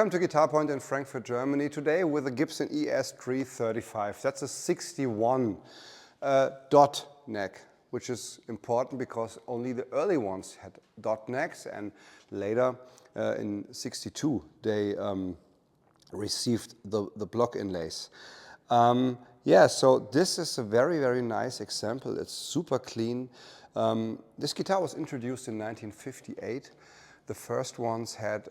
Welcome to GuitarPoint in Frankfurt, Germany. Today with a Gibson ES-335. That's a 61 dot neck, which is important because only the early ones had dot necks, and later in 62 they received the block inlays. Yeah, so this is a very, very nice example. It's super clean. This guitar was introduced in 1958. The first ones had,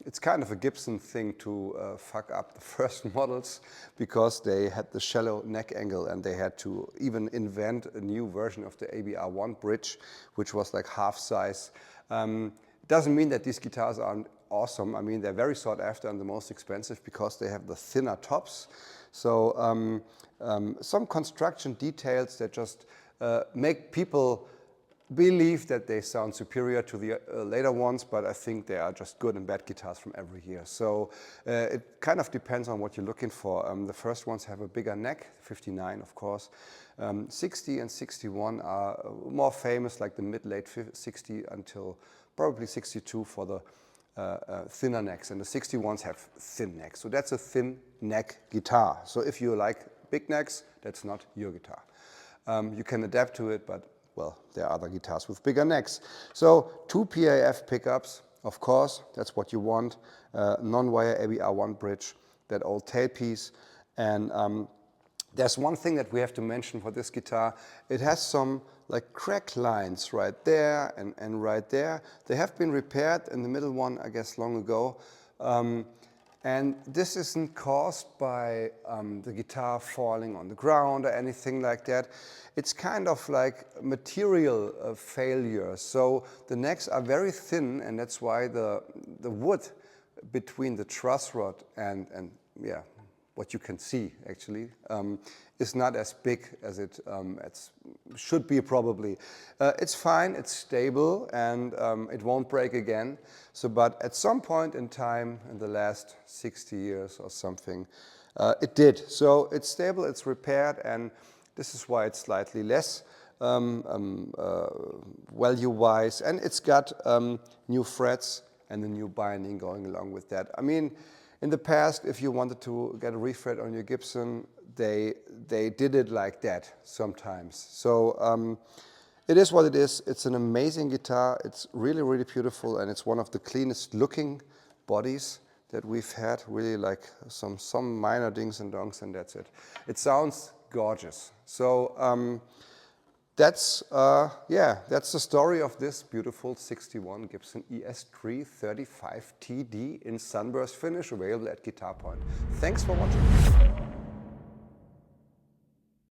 it's kind of a Gibson thing to fuck up the first models because they had the shallow neck angle and they had to even invent a new version of the ABR1 bridge, which was like half size. Doesn't mean that these guitars aren't awesome. I mean, they're very sought after and the most expensive because they have the thinner tops. So some construction details that just make people believe that they sound superior to the later ones, but I think they are just good and bad guitars from every year. So it kind of depends on what you're looking for. The first ones have a bigger neck, 59 of course. 60 and 61 are more famous, like the mid-late 60 until probably 62 for the thinner necks, and the 61s have thin necks. So that's a thin neck guitar. So if you like big necks, that's not your guitar. You can adapt to it, but well, there are other guitars with bigger necks. So 2 PAF pickups, of course, that's what you want. Non-wire ABR1 bridge, that old tailpiece. And there's one thing that we have to mention for this guitar. It has some like crack lines right there and right there. They have been repaired in the middle one, I guess, long ago. And this isn't caused by the guitar falling on the ground or anything like that. It's kind of like material failure. So the necks are very thin, and that's why the wood between the truss rod and yeah, what you can see actually, is not as big as it should be probably. It's fine, it's stable, and it won't break again. So, but at some point in time, in the last 60 years or something, it did. So it's stable, it's repaired, and this is why it's slightly less value-wise. And it's got new frets and a new binding going along with that. I mean, in the past, if you wanted to get a refret on your Gibson, they did it like that sometimes. So it is what it is. It's an amazing guitar. It's really, really beautiful, and it's one of the cleanest looking bodies that we've had. Really like some minor dings and dongs, and that's it. It sounds gorgeous. So that's the story of this beautiful 61 Gibson ES-335 TD in sunburst finish, available at GuitarPoint. Thanks for watching.